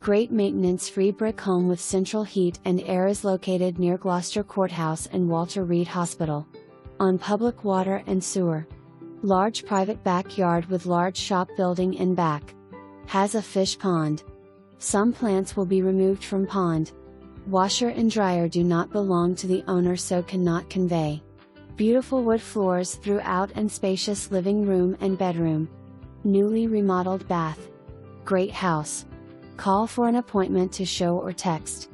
Great maintenance-free brick home with central heat and air is located near Gloucester Courthouse and Walter Reed Hospital. On public water and sewer. Large private backyard with large shop building in back. Has a fish pond. Some plants will be removed from pond. Washer and dryer do not belong to the owner, so cannot convey. Beautiful wood floors throughout and spacious living room and bedroom. Newly remodeled bath. Great house. Call for an appointment to show or text